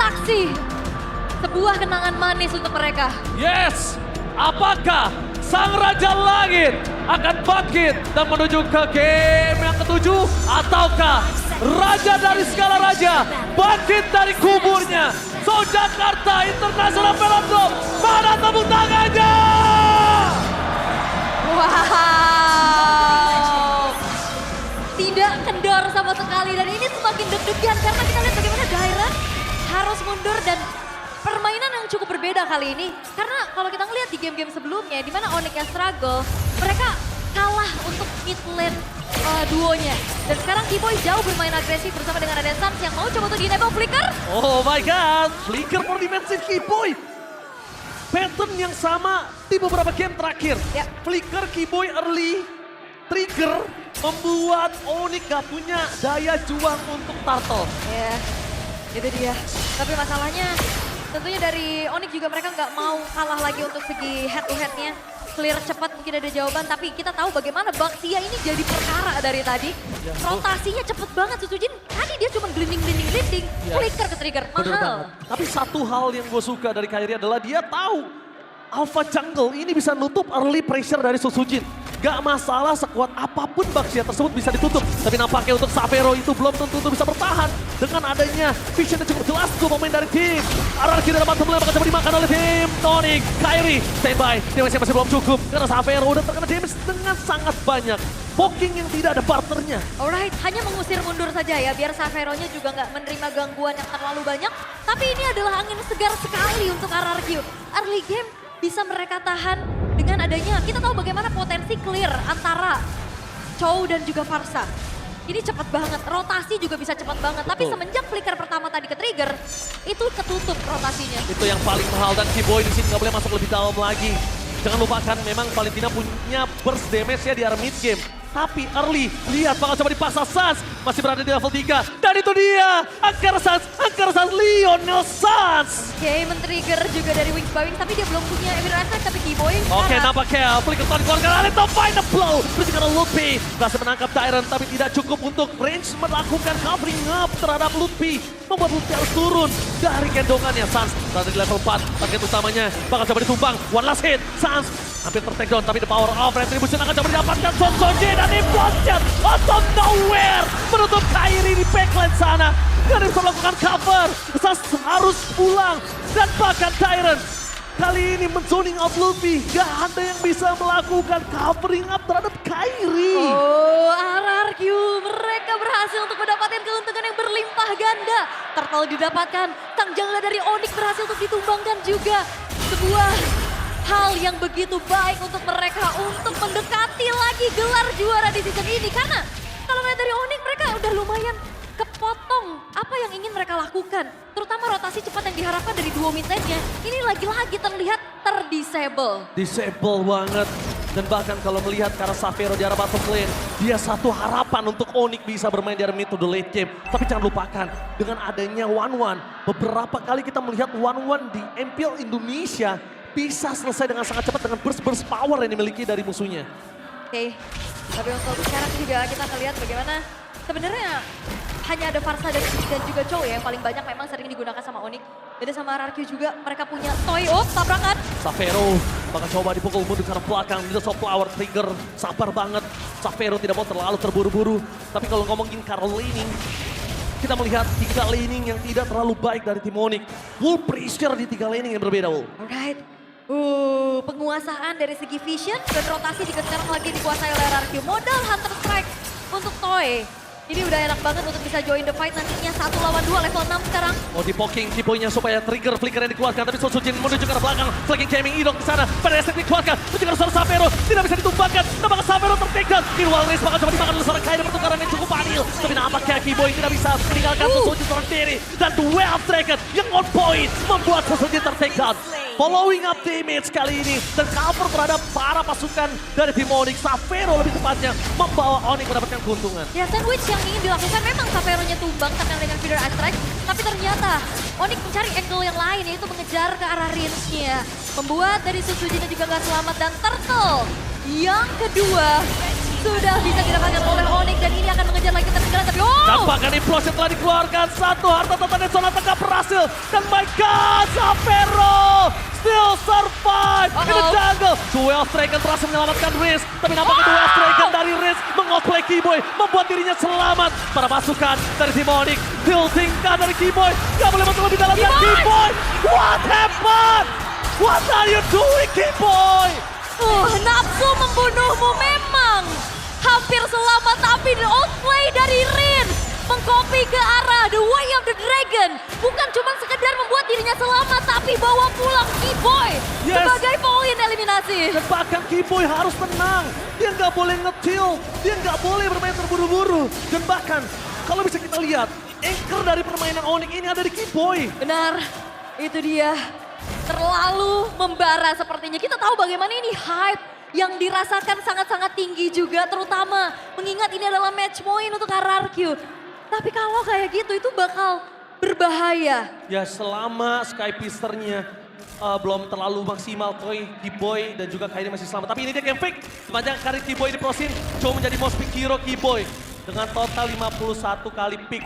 saksi sebuah kenangan manis untuk mereka. Yes, apakah Sang Raja Langit akan bangkit dan menuju ke game yang ketujuh? Ataukah Raja dari segala raja bangkit dari kuburnya? So Jakarta International Velodrome, mana tepuk tangannya? Wow. Tidak kendor sama sekali dan ini semakin deg-degan karena kita lihat bagaimana Dairon harus mundur dan permainan yang cukup berbeda kali ini. Karena kalau kita ngelihat di game-game sebelumnya di mana Onyx yang struggle, mereka kalah untuk mid lane duonya. Dan sekarang Keyboy jauh bermain agresif bersama dengan ada Sans yang mau coba untuk di-enable Flicker. Oh my god, Flicker for defensive Keyboy. Pattern yang sama di beberapa game terakhir. Ya. Flicker Keyboy early, trigger membuat Onyx gak punya daya juang untuk turtle. Ya, itu dia. Tapi masalahnya tentunya dari Onyx juga mereka nggak mau kalah lagi untuk segi head to headnya. Clear cepat mungkin ada jawaban, tapi kita tahu bagaimana Baxia ini jadi perkara dari tadi. Ya, rotasinya cepet banget Susujin. Tadi dia cuma glinding. Ya. Flicker ke trigger, Bener mahal. banget. Tapi satu hal yang gue suka dari Kairi adalah dia tahu Alpha Jungle ini bisa nutup early pressure dari Susujin. Gak masalah sekuat apapun Baxia tersebut bisa ditutup. Tapi nampaknya untuk Xavero itu belum tentu bisa bertahan. Dengan adanya vision yang cukup jelas untuk pemain dari tim RRQ dan bottom lane bakal coba dimakan oleh tim Tonic. Kairi standby, damage masih belum cukup. Karena Xavero udah terkena damage dengan sangat banyak. Poking yang tidak ada partnernya. Alright, hanya mengusir mundur saja ya, biar Xavero-nya juga nggak menerima gangguan yang terlalu banyak. Tapi ini adalah angin segar sekali untuk RRQ. Early game bisa mereka tahan dengan adanya, kita tahu bagaimana potensi clear antara Chow dan juga Farsa. Ini cepat banget, rotasi juga bisa cepat banget. Tapi Betul. semenjak flicker pertama tadi ke trigger, itu ketutup rotasinya. Itu yang paling mahal dan Keyboy di sini nggak boleh masuk lebih dalam lagi. Jangan lupakan memang Valentina punya burst damage ya di arah mid game. Tapi early, lihat bakal coba dipaksa Sans. Masih berada di level 3. Dan itu dia, Angkara Sans, Lionel Sans. Oke, men-trigger juga dari Wings by Wings, tapi dia belum punya Emir Attack, tapi Keyboy. Oke, nampaknya Flicker Tony keluarkan Alito find the blow. Terus karena Lutfi berhasil menangkap Tyrant, tapi tidak cukup untuk range melakukan covering up terhadap Lutfi. Membuat Lutfi harus turun dari gendongannya. Sans berada di level 4, target utamanya bakal coba ditumbang. One last hit, Sans hampir ter-take down, tapi the power of retribution akan coba didapatkan Sonsoje dan implode out of nowhere. Menutup Kairi di backline sana. Gak bisa melakukan cover, Sans harus pulang. Dan bahkan Tyrant kali ini men-zoning out Luffy. Gak ada yang bisa melakukan covering up terhadap Kairi. Oh, RRQ mereka berhasil untuk mendapatkan keuntungan yang berlimpah ganda. Turtle didapatkan, sang jangla dari Onyx berhasil untuk ditumbangkan juga. Sebuah hal yang begitu baik untuk mereka untuk mendekati lagi gelar juara di season ini. Karena kalau melihat dari Onyx mereka udah lumayan kepotong apa yang ingin mereka lakukan. Terutama rotasi cepat yang diharapkan dari duo mid lane-nya. Ini lagi-lagi terlihat terdisable. Disable banget. Dan bahkan kalau melihat ke arah Xavero di arah bottom lane, dia satu harapan untuk Onyx bisa bermain di arah mid to the late game. Tapi jangan lupakan, dengan adanya 1-1, beberapa kali kita melihat 1-1 di MPL Indonesia bisa selesai dengan sangat cepat dengan burst-burst power yang dimiliki dari musuhnya. Oke, tapi untuk sekarang juga kita melihat bagaimana sebenarnya hanya ada Farsa dan juga Chow ya yang paling banyak memang sering digunakan sama Onyx. Beda sama RRQ juga, mereka punya Toy. Oh, tabrakan. Xavero bakal coba dipukul mundur ke arah belakang. Dia soft flower trigger, sabar banget. Xavero tidak mau terlalu terburu-buru. Tapi kalau ngomongin Carol laning, kita melihat 3 laning yang tidak terlalu baik dari tim Onyx. Full pressure di 3 laning yang berbeda, Wul. Alright. Penguasaan dari segi vision dan rotasi juga sekarang lagi dikuasai oleh RRQ. Modal Hunter Strike untuk Toy. Ini udah enak banget untuk bisa join the fight nantinya 1 lawan 2 level 6 sekarang. Oh, di poking Keyboy-nya supaya trigger flicker yang dikeluarkan. Tapi Sosujin menuju ke arah belakang. Flanking Gaming Idol ke sana. Pada esek dikeluarkan. Menuju ke arah seorang Xavero. Tidak bisa ditumbangkan. Nampaknya Xavero ter-take down. Meanwhile Race bakal coba dimakan oleh seorang Kairi. Pertukaran yang cukup adil. Tapi nampaknya Keyboy tidak bisa meninggalkan Sosujin seorang diri. Dan duel striker yang on point. Membuat Sosujin ter-take down. Following up damage kali ini. Dan cover terhadap para pasukan dari tim Onyx. Xavero lebih tepatnya membawa Onyx mendapatkan keuntungan. Ya, sandwich yang ingin dilakukan memang Xavero-nya tumbang terkena dengan feeder strike. Tapi ternyata Onyx mencari angle yang lain yaitu mengejar ke arah range-nya. Membuat dari Susujin juga gak selamat dan Turtle yang kedua sudah bisa didapatkan oleh Onyx dan ini akan mengejar lagi tertinggal tapi Nampaknya implosion telah dikeluarkan. Satu harta tata dan Sonata gak berhasil berhasil. Dan my god, Xavero still survive in the jungle. Duel Dragon berhasil menyelamatkan Riz. Tapi nampaknya Duel Dragon dari Riz mengoplay Keyboy. Membuat dirinya selamat. Para pasukan dari tim Onyx. Tiltingkan dari Keyboy. Gak boleh masuk lebih dalam. Dan Keyboy, what happened? What are you doing, Keyboy? Nafsu membunuhmu memang hampir selamat, tapi the outplay dari Rin mengcopy ke arah The Way of the Dragon. Bukan cuma sekedar membuat dirinya selamat, tapi bawa pulang Keyboy sebagai poin eliminasi. Dan bahkan Keyboy harus tenang. Dia nggak boleh nge-chill. Dia nggak boleh bermain terburu-buru. Dan bahkan kalau bisa kita lihat, anchor dari permainan Onyx ini ada di Keyboy. Benar, itu dia. Terlalu membara sepertinya. Kita tahu bagaimana ini hype yang dirasakan sangat-sangat tinggi juga. Terutama mengingat ini adalah match point untuk RRQ. Tapi kalau kayak gitu itu bakal berbahaya. Ya selama Skypisternya belum terlalu maksimal, Keyboy dan juga Kairi masih selamat. Tapi ini dia game fake. Sepanjang karir Keyboy di Prosin, coba menjadi most pick hero Keyboy. Dengan total 51 kali pick.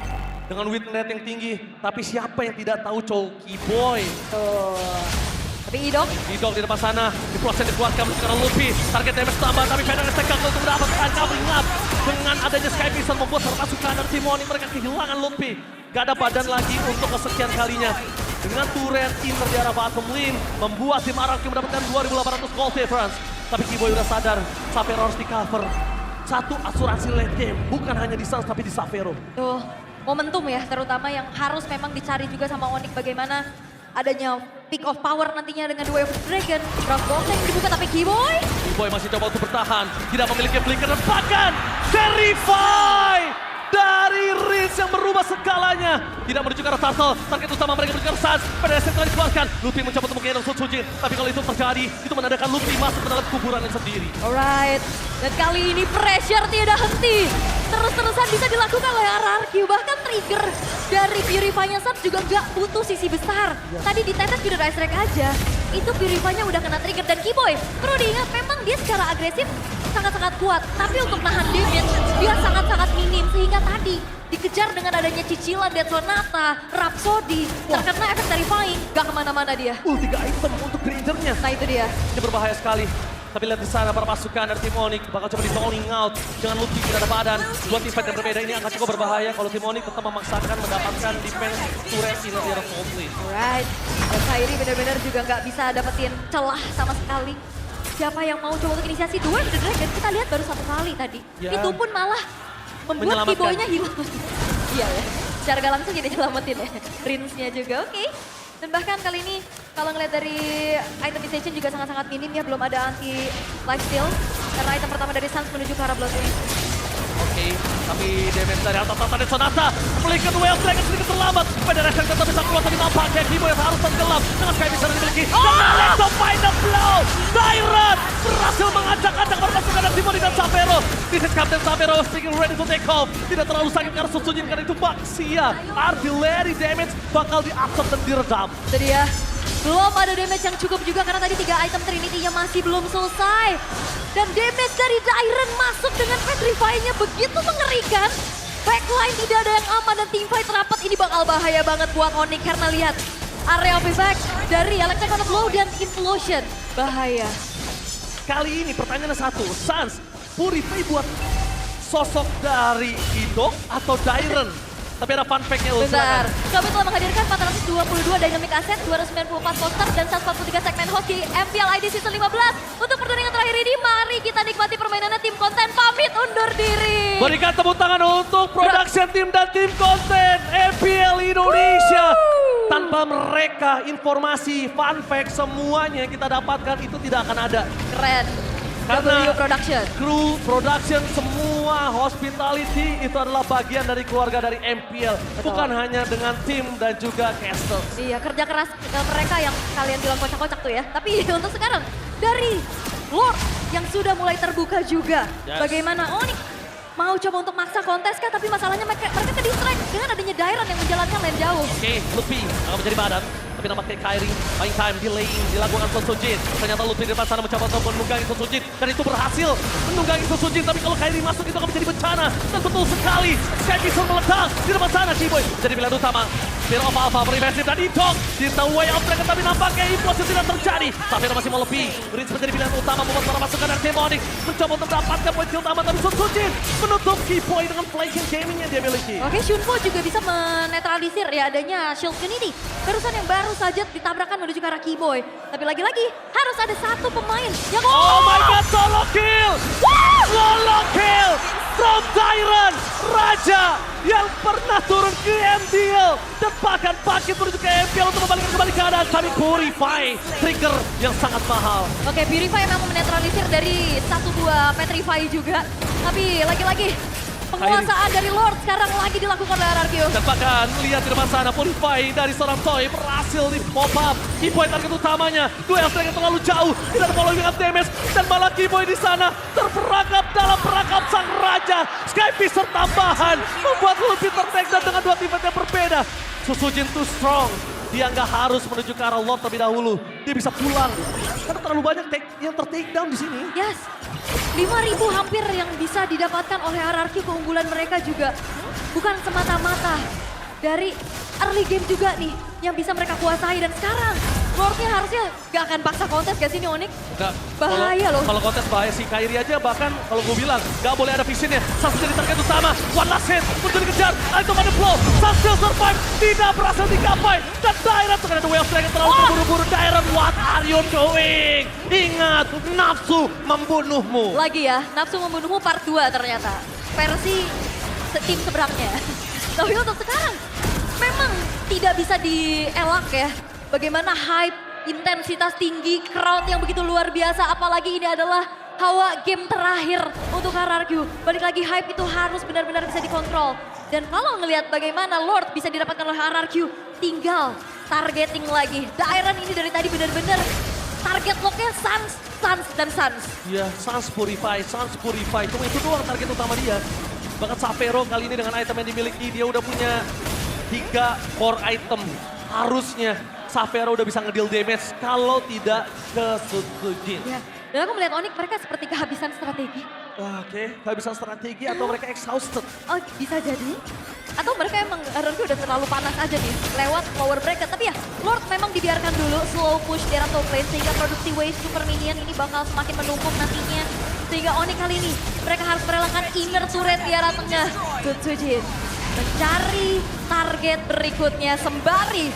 Dengan win rate yang tinggi. Tapi siapa yang tidak tahu Keyboy? Tapi Idok di depan sana, di Prosin dikuatkan sekarang Luffy. Target damage tambah, tapi Fenrir gagal untuk mendapatkan covering up. Dengan adanya Skypister membuat pasukan dari tim Onyx mereka kehilangan Luffy. Gak ada badan lagi untuk kesekian kalinya. Dengan turret inner di arah bottom lane, membuat tim RRQ mendapatkan 2.800 gold difference. Tapi Keyboy udah sadar, Xavero harus di cover. Satu asuransi late game, bukan hanya di Suns tapi di Xavero. tuh momentum ya, terutama yang harus memang dicari juga sama Onyx bagaimana adanya peak of power nantinya dengan The Way of the Dragon. Drop box yang dibuka tapi Keyboy masih coba untuk bertahan, tidak memiliki flicker dan bahkan Verify dari Riz yang berubah segalanya. Tidak menuju ke arah Turtle, target utama mereka menuju ke arah Suns. PDSM telah dikeluarkan, Luffy mencoba untuk menggendong Sun Sujin. Tapi kalau itu terjadi, itu menandakan Luffy masuk ke dalam kuburannya sendiri. Alright, dan kali ini pressure tidak henti. Terus-terusan bisa dilakukan oleh RRQ. Bahkan trigger dari Purify-nya Suns juga nggak butuh sisi besar. Tadi ditetes juga Ice Drag aja. Itu Purify-nya udah kena trigger. Dan Keyboy, perlu diingat memang dia secara agresif sangat-sangat kuat. Tapi untuk nahan damage, dia sangat-sangat minim. Sehingga tadi dikejar dengan adanya cicilan Death Sonata, Rhapsody. Terkena efek Terrifying, gak kemana-mana dia. 3 item untuk Grangernya. Nah itu dia. Ini berbahaya sekali. Tapi lihat di sana para pasukan dari tim Onyx bakal coba di zoning out. Jangan Luffy tidak ada badan. Dua tim fight yang berbeda ini akan cukup berbahaya kalau tim Onyx tetap memaksakan mendapatkan defense turret inner di arah top lane. Alright, dan Kairi benar-benar juga nggak bisa dapetin celah sama sekali. Siapa yang mau coba untuk inisiasi dua The Dragon, kita lihat baru satu kali tadi. Ya. Itu pun malah membuat Keyboy-nya hilang. Iya ya, secara gak langsung jadi nyelamatin ya. Rinsnya juga, oke. Dan bahkan kali ini kalau ngeliat dari itemization juga sangat-sangat minim ya, belum ada anti lifesteal. Karena item pertama dari Suns menuju ke arah Bloodwing. Oke, tapi damage dari atas Death Sonata. Melihat Duel Dragon sedikit terlambat. Federation tetap bisa keluar, tapi nampaknya Keyboy harus tenggelam. Dengan Skypister yang dimiliki. Dan let's find the blow. Tyrant berhasil mengacak-acak perpasukan dari Timoni dan Xavero. This is Captain Xavero speaking ready to take off. Tidak terlalu sakit karena Sun Sujin karena itu Baxia. Artillery damage bakal diabsorb dan diredam. Itu dia. Belum ada damage yang cukup juga karena tadi 3 item Trinity-nya masih belum selesai. Dan damage dari Dairen masuk dengan Petrify-nya begitu mengerikan. Backline tidak ada yang aman dan teamfight rapat ini bakal bahaya banget buat Onyx. Karena lihat area of effect dari Electric Blow dan Implosion. Bahaya. Kali ini pertanyaannya satu, Suns, Purify buat sosok dari Idok atau Dairen? Tapi ada fun fact-nya. Bentar, kami telah menghadirkan 422 Dynamic Asset, 294 poster, dan 143 segmen host di MPL ID Season 15. Untuk pertandingan terakhir ini, mari kita nikmati permainannya tim konten. Pamit undur diri. Berikan tepuk tangan untuk production team dan tim konten MPL Indonesia. Tanpa mereka, informasi, fun fact, semuanya yang kita dapatkan itu tidak akan ada. Keren. Karena W Production. kru, production, semua hospitality itu adalah bagian dari keluarga dari MPL. Bukan hanya dengan tim dan juga caster. Iya, kerja keras mereka yang kalian bilang kocak-kocak tuh ya. Tapi untuk sekarang, dari Lord yang sudah mulai terbuka juga. Yes. Bagaimana Onyx mau coba untuk maksa kontes kah? Tapi masalahnya mereka ke distract dengan adanya Dairen yang menjalankan lane jauh. Oke, Luffy akan menjadi badan. Tapi nampaknya Kyrie main time, delaying, dilakukan Son Sujin. Ternyata Lutfi di depan sana mencoba untuk menunggangi Son Sujin. Dan itu berhasil menunggangi Son Sujin. Tapi kalau Kyrie masuk itu akan menjadi bencana. Dan betul sekali, Sky Pixel meledak di depan sana. Kiboy jadi pilihan utama. Fear of Alpha berinvestif dan Itok di the way of mereka. Tapi nampaknya impossible tidak terjadi. Xavier masih mau lebih. Rinse menjadi pilihan utama membuat para pasukan dari Demonic mencoba untuk mendapatkan poin kill utama. Tapi Son Sujin menutup Kiboy dengan flanking gaming yang dia miliki. Oke, Shunpo juga bisa menetralisir ya adanya Shield Unity. Barusan yang baru saja ditabrakkan menuju ke arah Kiboy. Tapi lagi-lagi harus ada satu pemain yang... Oh my god, solo kill! Solo kill from Tyrant, Raja yang pernah turun ke MDL dan bahkan bangkit menuju ke MPL untuk membalikkan kembali keadaan. Tapi Purify, trigger yang sangat mahal. Oke, Purify memang menetralisir dari 1-2 Petrify juga. Tapi lagi-lagi penguasaan dari Lord sekarang lagi dilakukan oleh RRQ. Dan bahkan lihat di depan sana Purify dari seorang Toy berhasil di pop up. Kiboy target utamanya, duel strike yang terlalu jauh, tidak ada following up damage. Dan malah Kiboy di sana terperangkap dalam perangkap sang raja. Skypiece tambahan membuat Lutfi tertake down dengan dua teammate yang berbeda. Susujin too strong. Dia nggak harus menuju ke arah Lord terlebih dahulu. Dia bisa pulang. Karena terlalu banyak yang ter-take down di sini. Yes, 5.000 hampir yang bisa didapatkan oleh RRQ. Keunggulan mereka juga bukan semata-mata dari early game juga nih yang bisa mereka kuasai. Dan sekarang Lordnya harusnya gak akan paksa kontes gak sih nih Onyx? Nggak. Bahaya loh. Kalau kontes bahaya si Kyrie aja bahkan kalau gue bilang gak boleh ada visionnya. Sang jadi target utama. One last hit untuk dikejar. Itu pada blow. Sang still survive. Tidak berhasil digapai. Dan Dairan terkena the way of strike terlalu terburu-buru. Dairan, what are you doing? Ingat, nafsu membunuhmu. Lagi ya, nafsu membunuhmu part 2 ternyata. Versi tim seberangnya. Tapi untuk sekarang memang tidak bisa dielak ya. Bagaimana hype, intensitas tinggi, crowd yang begitu luar biasa. Apalagi ini adalah hawa game terakhir untuk RRQ. Balik lagi hype itu harus benar-benar bisa dikontrol. Dan kalau ngelihat bagaimana Lord bisa didapatkan oleh RRQ, tinggal targeting lagi. Dairan ini dari tadi benar-benar target locknya Sans, dan Sans. Iya, Sans Purify. Cuma itu doang target utama dia. Bahkan Xavero kali ini dengan item yang dimiliki, dia udah punya 3 core item. Harusnya Xavero udah bisa ngedeal damage kalau tidak ke Susujin. Ya. Dan aku melihat Onyx mereka seperti kehabisan strategi. Oke, kehabisan strategi atau mereka exhausted. Oh, bisa jadi. Atau mereka emang RRQ udah terlalu panas aja nih lewat lower bracket. Tapi ya, Lord memang dibiarkan dulu slow push di arah top lane sehingga produksi wave super minion ini bakal semakin menumpuk nantinya. Sehingga Onyx kali ini mereka harus merelakan inner turret di arah tengah. Susujin mencari target berikutnya sembari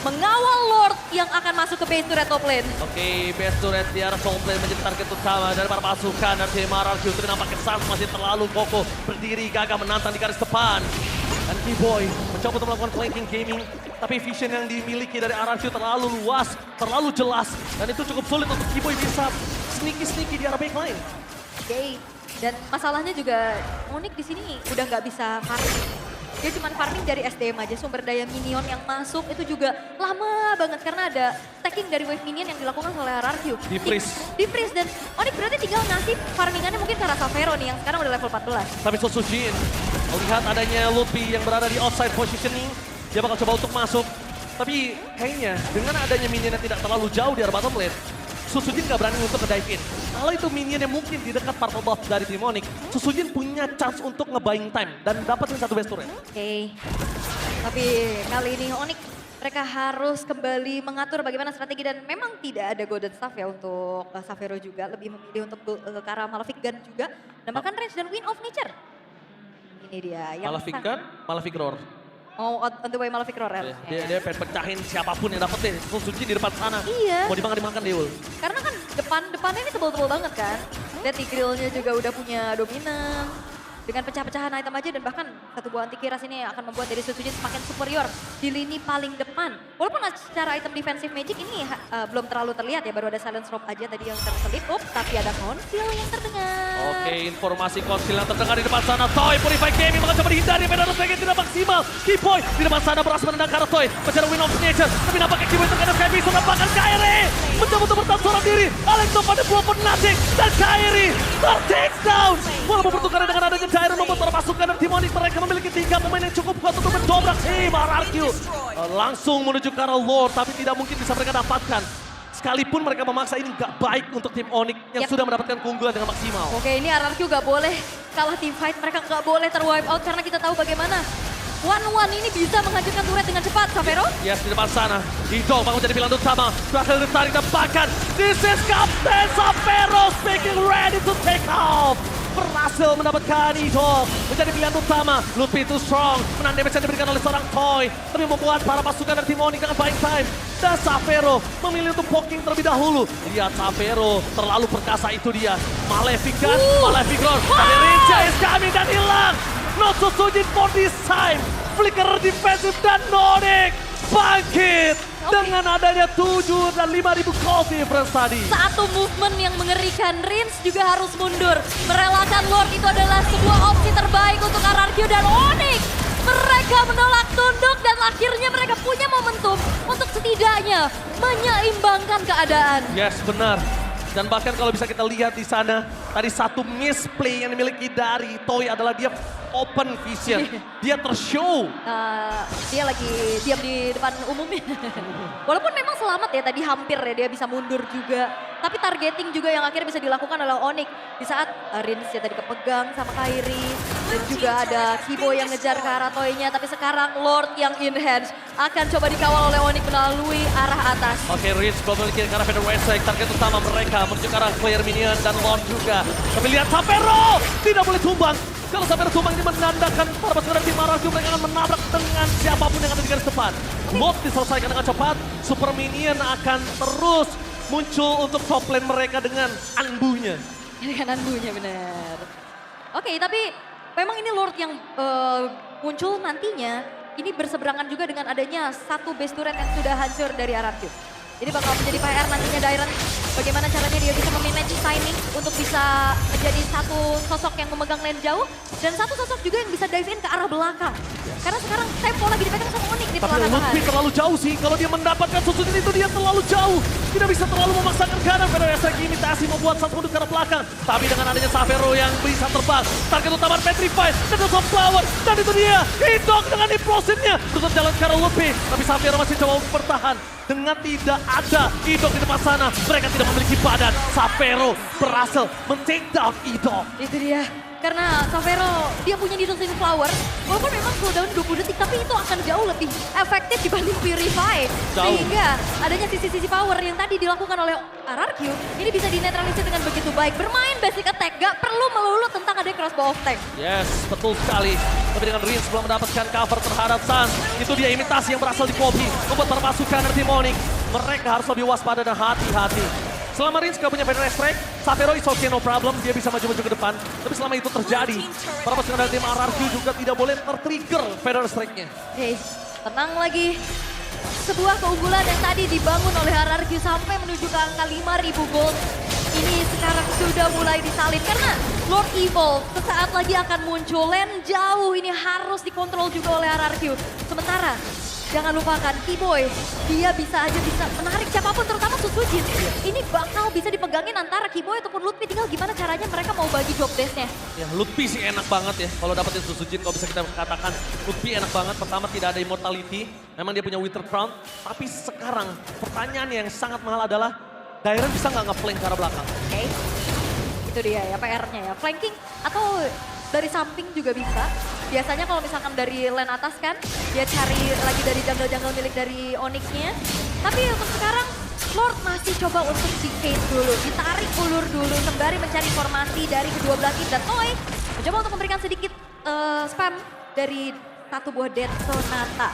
mengawal Lord yang akan masuk ke base turret top lane. Oke, base turret di arah top lane menjadi target utama dari para pasukan dari tim RRQ. Tapi nampaknya Sans masih terlalu kokoh berdiri gagah menantang di garis depan. Dan Kiboy mencoba untuk melakukan flanking gaming. Tapi vision yang dimiliki dari RRQ terlalu luas, terlalu jelas. Dan itu cukup sulit untuk Kiboy bisa sneaky di arah backline. Oke, dan masalahnya juga Onyx di sini udah nggak bisa farming. Dia cuma farming dari SDM aja, sumber daya minion yang masuk itu juga lama banget karena ada stacking dari wave minion yang dilakukan oleh RRQ. Di freeze. Di freeze dan Onyx berarti tinggal ngasih farmingannya mungkin ke arah Xavero nih yang sekarang udah level 14. Tapi Susujin melihat adanya Lutfi yang berada di outside positioning, dia bakal coba untuk masuk. Tapi kayaknya dengan adanya minion yang tidak terlalu jauh di arah bottom lane, Susujin gak berani untuk nge-dive in. Kalau itu minion yang mungkin di dekat purple buff dari Demonic, Susujin punya chance untuk nge-buying time dan dapetin satu base turret. Oke, tapi kali ini Onyx mereka harus kembali mengatur bagaimana strategi dan memang tidak ada golden staff ya untuk Xavero juga. Lebih memilih untuk ke arah Malefic Gun juga. Nambahkan range dan Wind of Nature. Ini dia. Yang Malefic Gun, Malefic Roar. Oh, on the way Malefic Roar. Dia pengen pecahin siapapun yang dapet deh. Susujin di depan sana. Iya. Mau dimakan Deul. Karena kan depannya ini tebal-tebal banget kan. Lihat di grillnya juga udah punya dominan. Dengan pecah-pecahan item aja dan bahkan satu buah anti kiras ini akan membuat dari Susujin semakin superior di lini paling depan. Walaupun secara item defensive magic ini belum terlalu terlihat ya, baru ada silence rope aja tadi yang terselip. Tapi ada konsil yang terdengar. Oke, informasi konsil yang terdengar di depan sana. Toy, Purify Gaming mencoba dihindari, medan strike tidak maksimal. Kiboy di depan sana berhasil menendang ke arah Toy. Mencari Wind of Nature, tapi nampaknya Kiboy terkena Skypiece, bahkan Kyrie mencoba untuk bertahan seorang diri. Alexo pada buah penatik dan Kyrie ter-take down. Walaupun pertukaran dengan adanya Dairon membuat para pasukan dan Demonic mereka memiliki 3 pemain yang cukup kuat untuk mendobrak tim RRQ. langsung menuju ke arah Lord, tapi tidak mungkin bisa mereka dapatkan. Sekalipun mereka memaksa, ini nggak baik untuk tim Onyx yang sudah mendapatkan keunggulan dengan maksimal. Oke, ini RRQ nggak boleh kalah tim fight, mereka nggak boleh terwipe out karena kita tahu bagaimana One ini bisa menghancurkan turret dengan cepat, Xavero. Yes, di depan sana. Idol bangun jadi pilihan utama. Berhasil ditarik dan bahkan this is Captain Xavero speaking ready to take off. Berhasil mendapatkan Idol menjadi pilihan utama. Lutfi too strong. Menahan damage yang diberikan oleh seorang Toy. Tapi membuat para pasukan dari tim Onyx dengan buying time. Dan Xavero memilih untuk poking terlebih dahulu. Lihat Xavero terlalu perkasa itu dia. Malefican, Maleficron. Tapi Rinja is coming dan hilang. Not so Sujin for this time. Flicker defensif dan Onyx bangkit. Dengan adanya 7 dan 5.000 gold difference tadi. Satu movement yang mengerikan, Rins juga harus mundur. Merelakan Lord itu adalah sebuah opsi terbaik untuk RRQ dan Onyx. Mereka menolak tunduk dan akhirnya mereka punya momentum untuk setidaknya menyeimbangkan keadaan. Yes, benar. Dan bahkan kalau bisa kita lihat di sana, tadi satu misplay yang dimiliki dari Toy adalah dia open vision. Dia tershow. Dia lagi diam di depan umumnya. Walaupun memang selamat ya, tadi hampir ya dia bisa mundur juga. Tapi targeting juga yang akhirnya bisa dilakukan oleh Onyx. Di saat Rins ya tadi kepegang sama Kairi. Dan juga ada Kibo yang ngejar ke arah Toy-nya. Tapi sekarang Lord yang in hands akan coba dikawal oleh Onyx melalui arah atas. Oke, Rins memiliki ke arah Feather Strike. Target utama mereka menuju ke arah player minion dan Lord juga. Tapi lihat Xavero tidak boleh tumbang. Kalau Xavero tumbang ini menandakan para pasukan tim RRQ mereka akan menabrak dengan siapapun yang ada di garis depan. Lord diselesaikan dengan cepat. Super minion akan terus muncul untuk top lane mereka dengan anbunya. Dengan anbunya benar. Oke, tapi memang ini Lord yang muncul nantinya ini berseberangan juga dengan adanya satu base turret yang sudah hancur dari RRQ. Jadi bakal menjadi PR nantinya Dairon. Bagaimana caranya dia bisa memanage timing untuk bisa menjadi satu sosok yang memegang lane jauh. Dan satu sosok juga yang bisa dive in ke arah belakang. Karena sekarang tempo lagi dipegang sama Onyx di Tapi belakang. Lutfi terlalu jauh sih. Kalau dia mendapatkan susunan itu dia terlalu jauh. Tidak bisa terlalu memaksakan kanan. Feather Strike imitasi membuat satu mundur ke arah belakang. Tapi dengan adanya Xavero yang bisa terbang. Target utama Petrified. Dan Dose Flower. Dan itu dia. Hidok dengan implosionnya. Terus jalan ke arah Lutfi. Tapi Xavero masih coba bertahan. Dengan tidak ada Idol di depan sana, mereka tidak memiliki badan. Xavero berhasil men-take down Idol. Itu dia. Karena Xavero dia punya Dose Flower. Walaupun memang cooldown 20 detik, tapi itu akan jauh lebih efektif dibanding Purify. Jauh. Sehingga adanya sisi-sisi power yang tadi dilakukan oleh RRQ, ini bisa dinetralisir dengan begitu baik. Bermain basic attack, gak perlu melulu tentang ada crossbow of tank. Yes, betul sekali. Tapi dengan Rins belum mendapatkan cover terhadap Sun. Itu dia imitasi yang berasal di Kobe. Membuat para pasukan dari tim Onyx. Mereka harus lebih waspada dan hati-hati. Selama Rins gak punya Feather Strike, Xavero is okay, no problem. Dia bisa maju-maju ke depan. Tapi selama itu terjadi, para pasukan dari tim RRQ juga tidak boleh tertrigger Feather Strike-nya. Oke, tenang lagi. Sebuah keunggulan yang tadi dibangun oleh RRQ sampai menuju ke angka 5.000 gold. Ini sekarang sudah mulai disalin karena Lord Evil sesaat lagi akan muncul. Lane jauh ini harus dikontrol juga oleh RRQ. Sementara jangan lupakan Kiboy, dia bisa menarik siapapun terutama Susujin. Ini bakal bisa dipegangin antara Kiboy ataupun Lutfi, tinggal gimana caranya mereka mau bagi job desk-nya. Ya, Lutfi sih enak banget ya kalau dapetin Susujin, kalau bisa kita katakan Lutfi enak banget. Pertama tidak ada immortality, memang dia punya Wither Crown. Tapi sekarang pertanyaan yang sangat mahal adalah Dairon bisa nggak nge-flank ke arah belakang? Oke, itu dia ya PR-nya ya. Flanking atau dari samping juga bisa. Biasanya kalau misalkan dari lane atas kan, dia cari lagi dari jungle-jungle milik dari Onyx-nya. Tapi untuk sekarang, Lord masih coba untuk di-case dulu, ditarik ulur dulu, sembari mencari informasi dari kedua belah tim. Dan Toy mencoba untuk memberikan sedikit spam dari satu buah Death Sonata.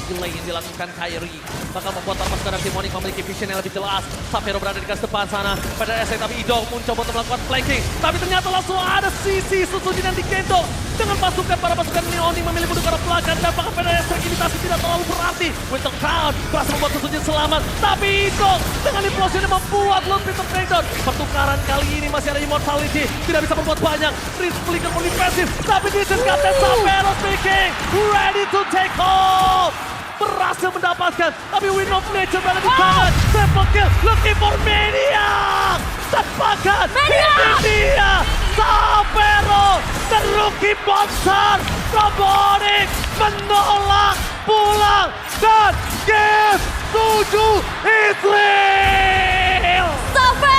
Delay yang dilakukan Kairi bakal membuat para pasukan tim Onyx memiliki vision yang lebih jelas. Xavero berada di garis depan sana. Pada SC tapi Idol mencoba untuk melakukan flanking. Tapi ternyata langsung ada sisi Susujin yang digendong. Dengan pasukan para pasukan Onyx memilih mundur ke arah belakang. Dan bahkan pada SC imitasi tidak terlalu berarti. Winter Crown berhasil membuat Susujin selamat. Tapi Idol dengan implosionnya membuat Lutfi ter-takedown. Pertukaran kali ini masih ada immortality. Tidak bisa berbuat banyak. Rins flicker pun defensif. Tapi this is Captain Xavero speaking. Ready to take off. Berhasil mendapatkan, tapi Wind of Nature berada di tangan. Triple kill, looking for Maniac. Dan bahkan ini dia, Xavero, the rookie monster from Onyx menolak pulang dan game 7 is real. Sampai